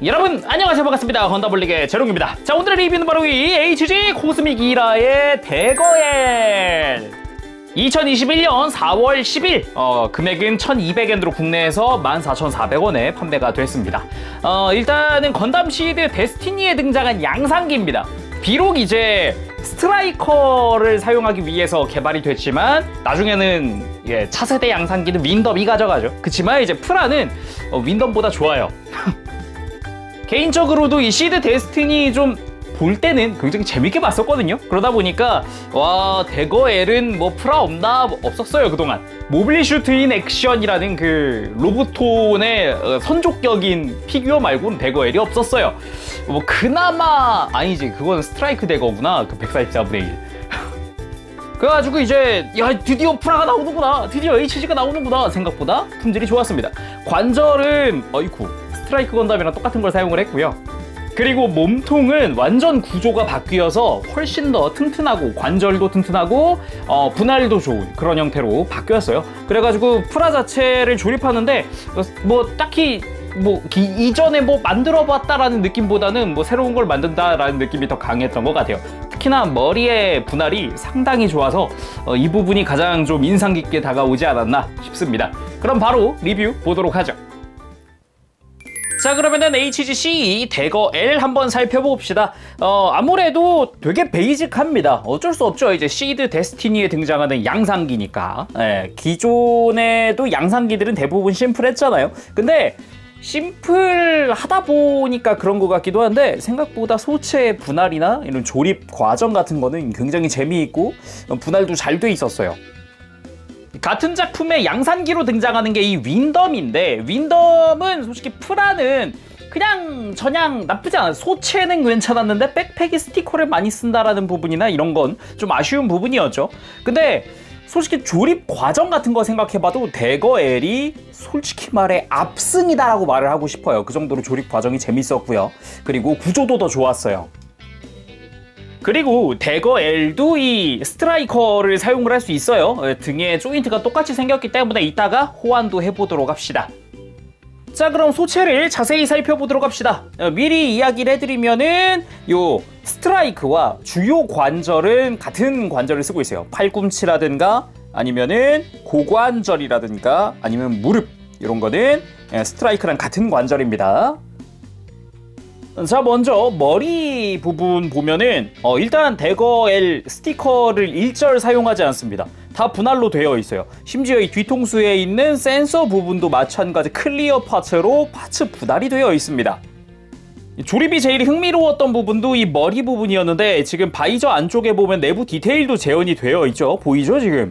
여러분 안녕하세요, 반갑습니다. 건담블릭의 제롱입니다. 자, 오늘의 리뷰는 바로 이 HG 코스믹 이라의 대거엘 2021년 4월 10일 금액은 1200엔으로 국내에서 14,400원에 판매가 됐습니다. 일단은 건담 시드 데스티니에 등장한 양상기입니다. 비록 이제 스트라이커를 사용하기 위해서 개발이 됐지만 나중에는 차세대 양상기는 윈덤이 가져가죠. 그치만 이제 프라는 윈덤보다 좋아요. 개인적으로도 이 시드 데스티니 좀 볼 때는 굉장히 재밌게 봤었거든요. 그러다 보니까 와, 대거엘은 뭐 프라 없나? 없었어요 그동안. 모빌리 슈트 인 액션이라는 그 로보톤의 선족격인 피규어 말고는 대거엘이 없었어요. 뭐 그나마 아니지, 그거는 스트라이크 대거구나. 그 144분의 1. 그래가지고 이제 야, 드디어 프라가 나오는구나, 드디어 HG가 나오는구나 생각보다 품질이 좋았습니다. 관절은 어이쿠 스트라이크 건담이랑 똑같은 걸 사용을 했고요. 그리고 몸통은 완전 구조가 바뀌어서 훨씬 더 튼튼하고 관절도 튼튼하고 분할도 좋은 그런 형태로 바뀌었어요. 그래가지고 프라 자체를 조립하는데 뭐 딱히 뭐 이전에 뭐 만들어봤다라는 느낌보다는 뭐 새로운 걸 만든다라는 느낌이 더 강했던 것 같아요. 특히나 머리의 분할이 상당히 좋아서 이 부분이 가장 좀 인상 깊게 다가오지 않았나 싶습니다. 그럼 바로 리뷰 보도록 하죠. 자, 그러면은 HGC 대거엘 한번 살펴봅시다. 아무래도 되게 베이직합니다. 어쩔 수 없죠. 이제 시드 데스티니에 등장하는 양상기니까. 기존에도 양상기들은 대부분 심플했잖아요. 근데 심플하다 보니까 그런 것 같기도 한데 생각보다 소체 분할이나 이런 조립 과정 같은 거는 굉장히 재미있고 분할도 잘 돼 있었어요. 같은 작품의 양산기로 등장하는 게 이 윈덤인데, 윈덤은 솔직히 프라는 그냥 저냥 나쁘지 않아요. 소체는 괜찮았는데 백팩에 스티커를 많이 쓴다라는 부분이나 이런 건 좀 아쉬운 부분이었죠. 근데 솔직히 조립 과정 같은 거 생각해봐도 대거엘이 솔직히 말해 압승이다라고 말을 하고 싶어요. 그 정도로 조립 과정이 재밌었고요. 그리고 구조도 더 좋았어요. 그리고 대거엘도 이 스트라이커를 사용을 할 수 있어요. 등에 조인트가 똑같이 생겼기 때문에 이따가 호환도 해보도록 합시다. 자, 그럼 소체를 자세히 살펴보도록 합시다. 미리 이야기를 해드리면은 요 스트라이크와 주요 관절은 같은 관절을 쓰고 있어요. 팔꿈치라든가 아니면은 고관절이라든가 아니면 무릎, 이런 거는 스트라이크랑 같은 관절입니다. 자, 먼저 머리 부분 보면은 일단 대거엘 스티커를 일절 사용하지 않습니다. 다 분할로 되어 있어요. 심지어 이 뒤통수에 있는 센서 부분도 마찬가지 클리어 파츠로 파츠 분할이 되어 있습니다. 조립이 제일 흥미로웠던 부분도 이 머리 부분이었는데 지금 바이저 안쪽에 보면 내부 디테일도 재현이 되어 있죠. 보이죠 지금?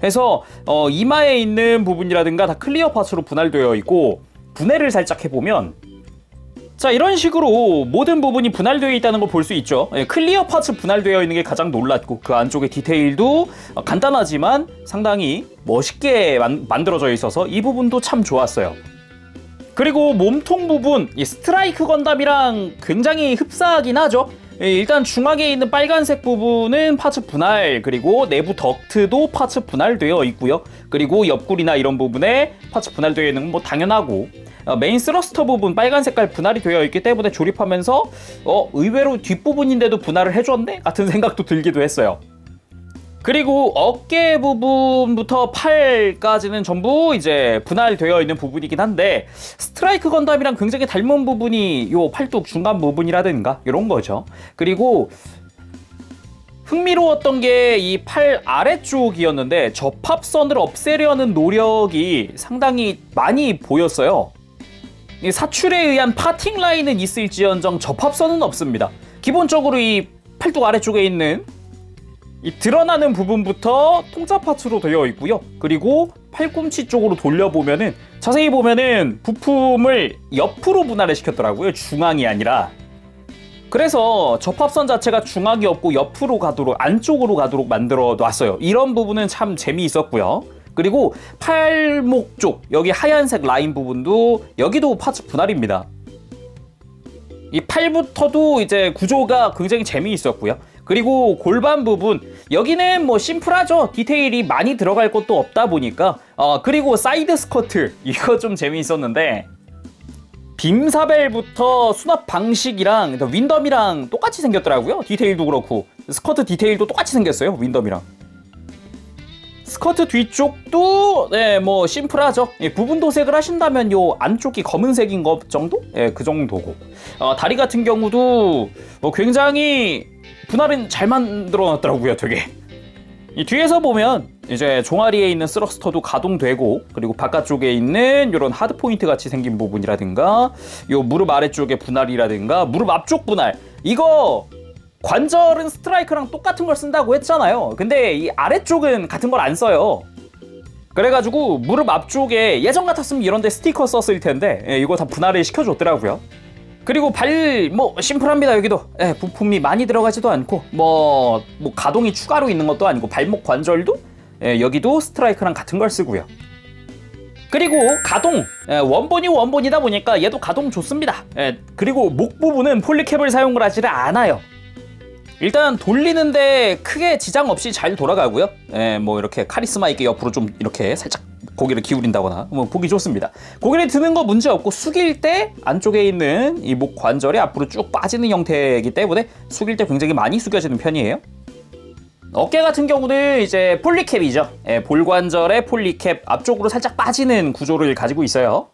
그래서 이마에 있는 부분이라든가 다 클리어 파츠로 분할되어 있고, 분해를 살짝 해보면 자, 이런 식으로 모든 부분이 분할되어 있다는 걸 볼 수 있죠. 클리어 파츠 분할되어 있는 게 가장 놀랐고, 그 안쪽의 디테일도 간단하지만 상당히 멋있게 만들어져 있어서 이 부분도 참 좋았어요. 그리고 몸통 부분, 이 스트라이크 건담이랑 굉장히 흡사하긴 하죠. 일단 중앙에 있는 빨간색 부분은 파츠 분할, 그리고 내부 덕트도 파츠 분할되어 있고요. 그리고 옆구리나 이런 부분에 파츠 분할되어 있는 건 뭐 당연하고, 메인 스러스터 부분 빨간 색깔 분할이 되어 있기 때문에 조립하면서 의외로 뒷부분인데도 분할을 해줬네? 같은 생각도 들기도 했어요. 그리고 어깨 부분부터 팔까지는 전부 이제 분할되어 있는 부분이긴 한데, 스트라이크 건담이랑 굉장히 닮은 부분이 요 팔뚝 중간 부분이라든가 이런 거죠. 그리고 흥미로웠던 게 이 팔 아래쪽이었는데 접합선을 없애려는 노력이 상당히 많이 보였어요. 사출에 의한 파팅 라인은 있을지언정 접합선은 없습니다. 기본적으로 이 팔뚝 아래쪽에 있는 이 드러나는 부분부터 통짜 파츠로 되어 있고요. 그리고 팔꿈치 쪽으로 돌려보면은 자세히 보면은 부품을 옆으로 분할을 시켰더라고요. 중앙이 아니라. 그래서 접합선 자체가 중앙이 없고 옆으로 가도록, 안쪽으로 가도록 만들어 놨어요. 이런 부분은 참 재미있었고요. 그리고 팔목 쪽, 여기 하얀색 라인 부분도 여기도 파츠 분할입니다. 이 팔부터도 이제 구조가 굉장히 재미있었고요. 그리고 골반 부분, 여기는 뭐 심플하죠. 디테일이 많이 들어갈 것도 없다 보니까. 그리고 사이드 스커트, 이거 좀 재미있었는데 빔사벨부터 수납 방식이랑 윈덤이랑 똑같이 생겼더라고요. 디테일도 그렇고 스커트 디테일도 똑같이 생겼어요. 윈덤이랑. 스커트 뒤쪽도 네, 뭐 심플하죠. 예, 부분 도색을 하신다면 요 안쪽이 검은색인 것 정도? 예, 그 정도고. 다리 같은 경우도 굉장히 분할은 잘 만들어 놨더라고요. 되게. 이 뒤에서 보면 이제 종아리에 있는 스러스터도 가동되고, 그리고 바깥쪽에 있는 이런 하드 포인트 같이 생긴 부분이라든가 요 무릎 아래쪽의 분할이라든가 무릎 앞쪽 분할, 이거 관절은 스트라이크랑 똑같은 걸 쓴다고 했잖아요. 근데 이 아래쪽은 같은 걸 안 써요. 그래가지고 무릎 앞쪽에 예전 같았으면 이런 데 스티커 썼을 텐데 이거 다 분할을 시켜줬더라고요. 그리고 발 뭐 심플합니다. 여기도 부품이 많이 들어가지도 않고 뭐 가동이 추가로 있는 것도 아니고 발목 관절도 여기도 스트라이크랑 같은 걸 쓰고요. 그리고 가동 원본이 원본이다 보니까 얘도 가동 좋습니다. 그리고 목 부분은 폴리캡을 사용을 하지를 않아요. 일단 돌리는데 크게 지장 없이 잘 돌아가고요. 뭐 이렇게 카리스마 있게 옆으로 좀 이렇게 살짝 고개를 기울인다거나 뭐 보기 좋습니다. 고개를 드는 거 문제 없고, 숙일 때 안쪽에 있는 이 목 관절이 앞으로 쭉 빠지는 형태이기 때문에 숙일 때 굉장히 많이 숙여지는 편이에요. 어깨 같은 경우는 이제 폴리캡이죠. 볼관절의 폴리캡 앞쪽으로 살짝 빠지는 구조를 가지고 있어요.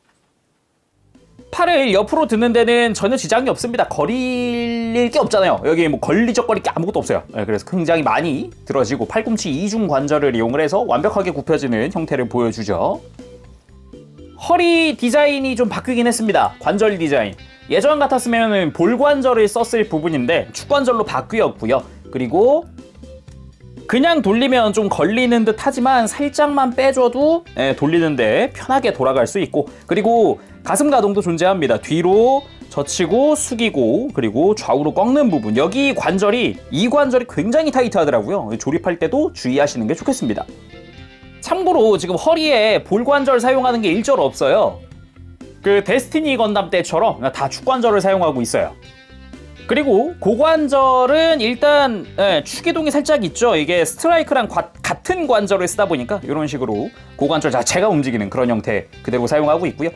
팔을 옆으로 드는 데는 전혀 지장이 없습니다. 거릴 게 없잖아요. 여기 뭐 걸리적거릴 게 아무것도 없어요. 그래서 굉장히 많이 들어지고 팔꿈치 이중 관절을 이용을 해서 완벽하게 굽혀지는 형태를 보여주죠. 허리 디자인이 좀 바뀌긴 했습니다. 관절 디자인. 예전 같았으면 볼관절을 썼을 부분인데 축관절로 바뀌었고요. 그리고 그냥 돌리면 좀 걸리는 듯 하지만 살짝만 빼줘도 돌리는데 편하게 돌아갈 수 있고, 그리고 가슴 가동도 존재합니다. 뒤로 젖히고 숙이고, 그리고 좌우로 꺾는 부분, 여기 관절이, 이 관절이 굉장히 타이트하더라고요. 조립할 때도 주의하시는 게 좋겠습니다. 참고로 지금 허리에 볼관절 사용하는 게 일절 없어요. 그 데스티니 건담 때처럼 다 축관절을 사용하고 있어요. 그리고 고관절은 일단 축이동이 살짝 있죠. 이게 스트라이크랑 같은 관절을 쓰다 보니까 이런 식으로 고관절 자체가 움직이는 그런 형태 그대로 사용하고 있고요.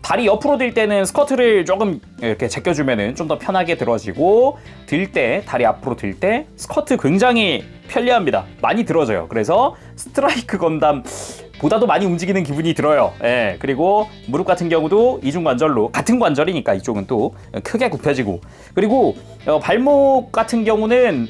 다리 옆으로 들 때는 스커트를 조금 이렇게 제껴주면 좀 더 편하게 들어지고, 들 때, 다리 앞으로 들 때 스커트 굉장히 편리합니다. 많이 들어져요. 그래서 스트라이크 건담 보다도 많이 움직이는 기분이 들어요. 그리고 무릎 같은 경우도 이중관절로, 같은 관절이니까 이쪽은 또 크게 굽혀지고, 그리고 발목 같은 경우는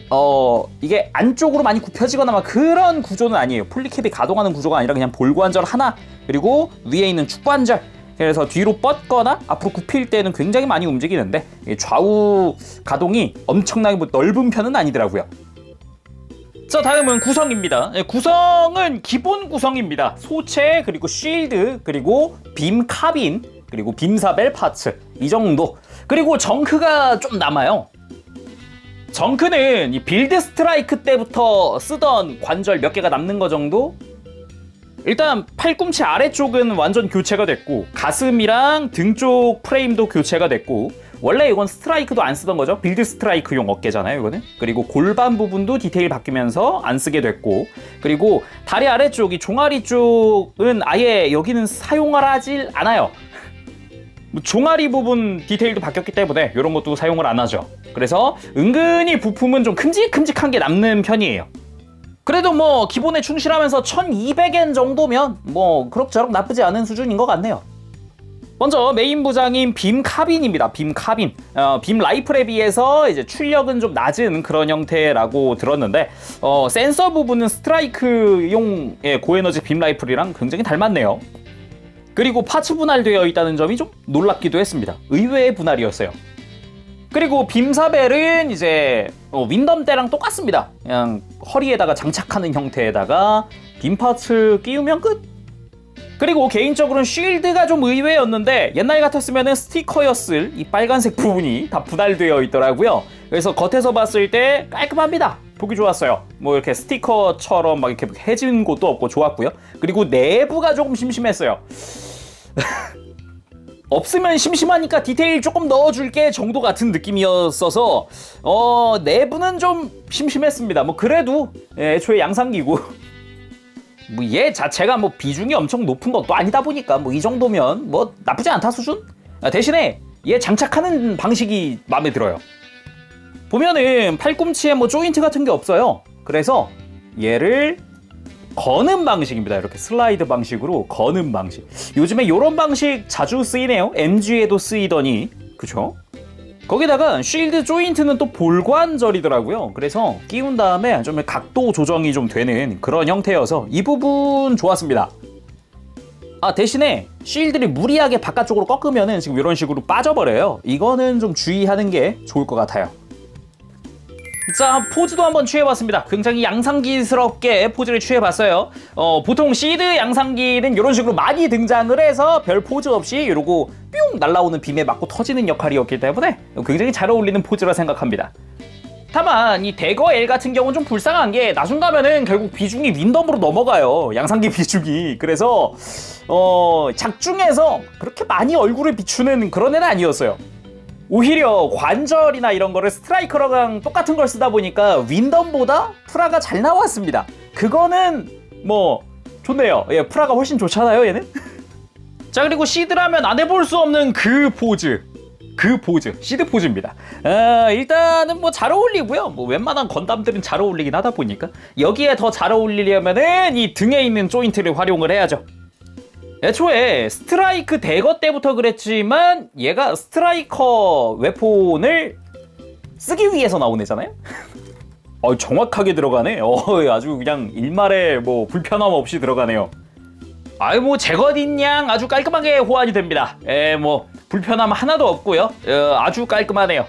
이게 안쪽으로 많이 굽혀지거나 막 그런 구조는 아니에요. 폴리캡이 가동하는 구조가 아니라 그냥 볼관절 하나, 그리고 위에 있는 축관절, 그래서 뒤로 뻗거나 앞으로 굽힐 때는 굉장히 많이 움직이는데 좌우 가동이 엄청나게 넓은 편은 아니더라고요. 자, 다음은 구성입니다. 구성은 기본 구성입니다. 소체, 그리고 쉴드, 그리고 빔 카빈, 그리고 빔사벨 파츠, 이 정도. 그리고 정크가 좀 남아요. 정크는 이 빌드 스트라이크 때부터 쓰던 관절 몇 개가 남는 거 정도? 일단 팔꿈치 아래쪽은 완전 교체가 됐고, 가슴이랑 등 쪽 프레임도 교체가 됐고, 원래 이건 스트라이크도 안 쓰던 거죠. 빌드 스트라이크용 어깨잖아요, 이거는. 그리고 골반 부분도 디테일 바뀌면서 안 쓰게 됐고, 그리고 다리 아래쪽, 이 종아리 쪽은 아예 여기는 사용을 하질 않아요. 종아리 부분 디테일도 바뀌었기 때문에 이런 것도 사용을 안 하죠. 그래서 은근히 부품은 좀 큼직큼직한 게 남는 편이에요. 그래도 뭐 기본에 충실하면서 1200엔 정도면 뭐 그럭저럭 나쁘지 않은 수준인 것 같네요. 먼저 메인 부장인 빔 카빈입니다. 빔 카빈. 빔 라이플에 비해서 이제 출력은 좀 낮은 그런 형태라고 들었는데, 센서 부분은 스트라이크용 고에너지 빔 라이플이랑 굉장히 닮았네요. 그리고 파츠 분할되어 있다는 점이 좀 놀랍기도 했습니다. 의외의 분할이었어요. 그리고 빔사벨은 이제 윈덤 때랑 똑같습니다. 그냥 허리에다가 장착하는 형태에다가 빔 파츠 끼우면 끝. 그리고 개인적으로는 쉴드가 좀 의외였는데, 옛날 같았으면 스티커였을 이 빨간색 부분이 다 분할되어 있더라고요. 그래서 겉에서 봤을 때 깔끔합니다. 보기 좋았어요. 뭐 이렇게 스티커처럼 막 이렇게 해진 곳도 없고 좋았고요. 그리고 내부가 조금 심심했어요. 없으면 심심하니까 디테일 조금 넣어줄게 정도 같은 느낌이었어서 내부는 좀 심심했습니다. 뭐 그래도 애초에 양상기고 뭐 얘 자체가 뭐 비중이 엄청 높은 것도 아니다 보니까 뭐 이 정도면 뭐 나쁘지 않다 수준? 대신에 얘 장착하는 방식이 마음에 들어요. 보면은 팔꿈치에 뭐 조인트 같은 게 없어요. 그래서 얘를 거는 방식입니다. 이렇게 슬라이드 방식으로 거는 방식. 요즘에 이런 방식 자주 쓰이네요. MG에도 쓰이더니, 그쵸? 거기다가 쉴드 조인트는 또 볼관절이더라고요. 그래서 끼운 다음에 좀 각도 조정이 좀 되는 그런 형태여서 이 부분 좋았습니다. 대신에 쉴드를 무리하게 바깥쪽으로 꺾으면은 지금 이런 식으로 빠져버려요. 이거는 좀 주의하는 게 좋을 것 같아요. 자, 포즈도 한번 취해봤습니다. 굉장히 양상기스럽게 포즈를 취해봤어요. 보통 시드 양상기는 이런 식으로 많이 등장을 해서 별 포즈 없이 이러고 뿅 날라오는 빔에 맞고 터지는 역할이었기 때문에 굉장히 잘 어울리는 포즈라 생각합니다. 다만 이 대거 L 같은 경우는 좀 불쌍한 게 나중 가면은 결국 비중이 윈덤으로 넘어가요. 양상기 비중이. 그래서 작중에서 그렇게 많이 얼굴을 비추는 그런 애는 아니었어요. 오히려 관절이나 이런 거를 스트라이커랑 똑같은 걸 쓰다 보니까 윈덤보다 프라가 잘 나왔습니다. 그거는 뭐 좋네요. 예, 프라가 훨씬 좋잖아요, 얘는. 자, 그리고 시드라면 안 해볼 수 없는 그 포즈, 시드 포즈입니다. 일단은 뭐 잘 어울리고요. 뭐 웬만한 건담들은 잘 어울리긴 하다 보니까 여기에 더 잘 어울리려면은 이 등에 있는 조인트를 활용을 해야죠. 애초에 스트라이크 대거 때부터 그랬지만 얘가 스트라이커 웨폰을 쓰기 위해서 나온 애잖아요? 정확하게 들어가네. 아주 그냥 일말에 뭐 불편함 없이 들어가네요. 뭐 제거딘양 아주 깔끔하게 호환이 됩니다. 뭐 불편함 하나도 없고요. 아주 깔끔하네요.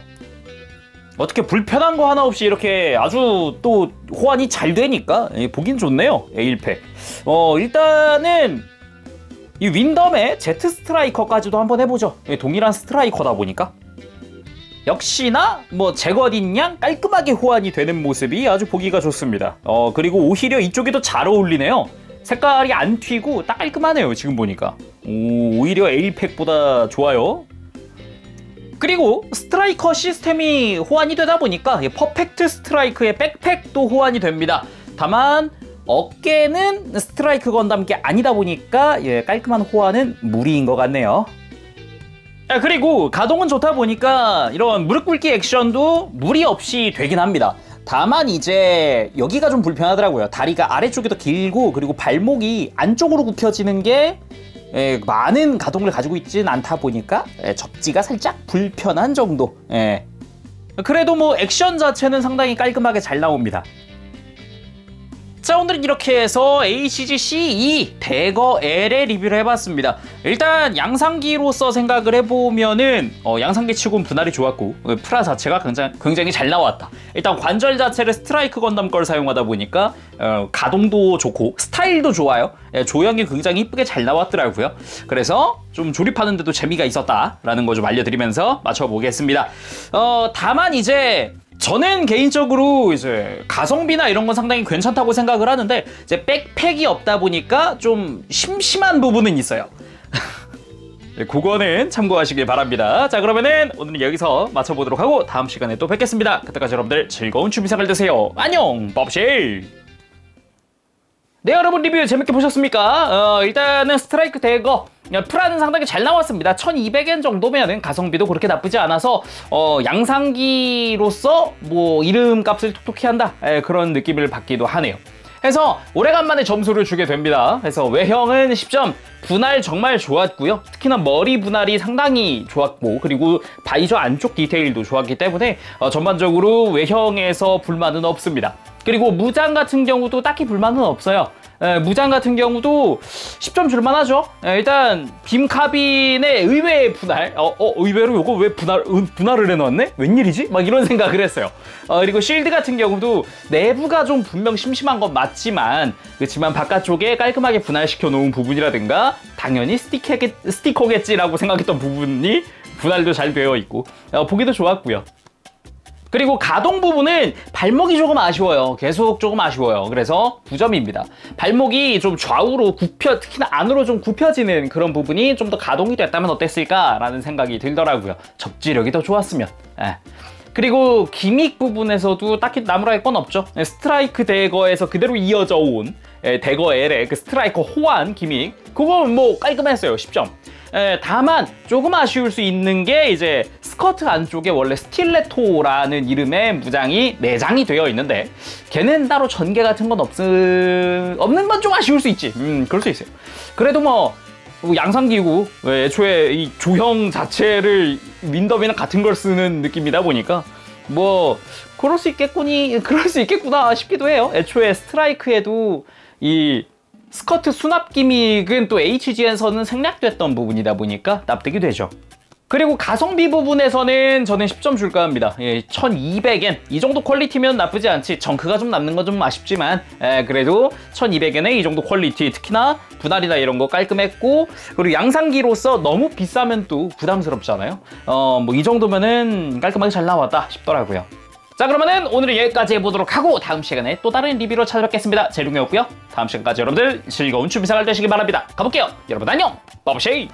어떻게 불편한 거 하나 없이 이렇게 아주 또 호환이 잘 되니까 보긴 좋네요. A1팩. 일단은 이 윈덤의 제트 스트라이커까지도 한번 해보죠. 동일한 스트라이커다 보니까 역시나 뭐 제거딘 양 깔끔하게 호환이 되는 모습이 아주 보기가 좋습니다. 그리고 오히려 이쪽이 더 잘 어울리네요. 색깔이 안 튀고 딱 깔끔하네요. 지금 보니까 오히려 A1팩보다 좋아요. 그리고 스트라이커 시스템이 호환이 되다 보니까 퍼펙트 스트라이크의 백팩도 호환이 됩니다. 다만 어깨는 스트라이크 건담게 아니다 보니까 깔끔한 호환은 무리인 것 같네요. 그리고 가동은 좋다 보니까 이런 무릎 꿇기 액션도 무리 없이 되긴 합니다. 다만 이제 여기가 좀 불편하더라고요. 다리가 아래쪽이 더 길고 그리고 발목이 안쪽으로 굽혀지는 게 많은 가동을 가지고 있지는 않다 보니까 접지가 살짝 불편한 정도. 그래도 뭐 액션 자체는 상당히 깔끔하게 잘 나옵니다. 자, 오늘은 이렇게 해서 ACG-C2 대거 L의 리뷰를 해봤습니다. 일단 양상기로서 생각을 해보면은 양상기 치고는 분할이 좋았고 프라 자체가 굉장히 잘 나왔다. 일단 관절 자체를 스트라이크 건담 걸 사용하다 보니까 가동도 좋고 스타일도 좋아요. 조형이 굉장히 이쁘게 잘 나왔더라고요. 그래서 좀 조립하는 데도 재미가 있었다라는 거 좀 알려드리면서 맞춰보겠습니다. 다만 이제 저는 개인적으로 이제 가성비나 이런 건 상당히 괜찮다고 생각을 하는데 이제 백팩이 없다 보니까 좀 심심한 부분은 있어요. 그거는 참고하시길 바랍니다. 자, 그러면은 오늘은 여기서 마쳐보도록 하고 다음 시간에 또 뵙겠습니다. 그때까지 여러분들 즐거운 취미생활 되세요. 안녕, 법실. 네, 여러분 리뷰 재밌게 보셨습니까? 일단은 스트라이크 대거 프라는 상당히 잘 나왔습니다. 1200엔 정도면은 가성비도 그렇게 나쁘지 않아서 양상기로서 뭐 이름값을 톡톡히 한다 그런 느낌을 받기도 하네요. 해서 오래간만에 점수를 주게 됩니다. 그래서 외형은 10점, 분할 정말 좋았고요. 특히나 머리 분할이 상당히 좋았고 그리고 바이저 안쪽 디테일도 좋았기 때문에 전반적으로 외형에서 불만은 없습니다. 그리고 무장 같은 경우도 딱히 불만은 없어요. 무장 같은 경우도 10점 줄만하죠. 일단 빔 카빈의 의외의 분할, 의외로 이거 왜 분할을 해놨네? 웬일이지? 막 이런 생각을 했어요. 그리고 쉴드 같은 경우도 내부가 좀 분명 심심한 건 맞지만 그렇지만 바깥쪽에 깔끔하게 분할시켜 놓은 부분이라든가 당연히 스티커겠지라고 생각했던 부분이 분할도 잘 되어 있고 보기도 좋았고요. 그리고 가동 부분은 발목이 조금 아쉬워요. 계속 조금 아쉬워요. 그래서 9점입니다. 발목이 좀 좌우로 특히나 안으로 좀 굽혀지는 그런 부분이 좀 더 가동이 됐다면 어땠을까라는 생각이 들더라고요. 접지력이 더 좋았으면. 그리고 기믹 부분에서도 딱히 나무라 할 건 없죠. 스트라이크 대거에서 그대로 이어져 온 대거 L의 그 스트라이커 호환 기믹, 그건 뭐 깔끔했어요. 10점. 다만 조금 아쉬울 수 있는 게 이제 스커트 안쪽에 원래 스틸레토라는 이름의 무장이 내장이 되어 있는데 걔는 따로 전개 같은 건 없는 건 좀 아쉬울 수 있지. 그럴 수 있어요. 그래도 뭐 양상기구 애초에 이 조형 자체를 윈덤이랑 같은 걸 쓰는 느낌이다 보니까 뭐 그럴 수 있겠구나 싶기도 해요. 애초에 스트라이크에도 이 스커트 수납 기믹은 또 HG에서는 생략됐던 부분이다 보니까 납득이 되죠. 그리고 가성비 부분에서는 저는 10점 줄까 합니다. 1200엔 이 정도 퀄리티면 나쁘지 않지. 정크가 좀 남는 건 좀 아쉽지만 그래도 1200엔에 이 정도 퀄리티, 특히나 분할이나 이런 거 깔끔했고, 그리고 양상기로서 너무 비싸면 또 부담스럽잖아요. 뭐 이 정도면은 깔끔하게 잘 나왔다 싶더라고요. 자, 그러면은 오늘은 여기까지 해보도록 하고 다음 시간에 또 다른 리뷰로 찾아뵙겠습니다. 제룡이었고요. 다음 시간까지 여러분들 즐거운 취미 생활 되시길 바랍니다. 가볼게요. 여러분 안녕. 빠바쉐이.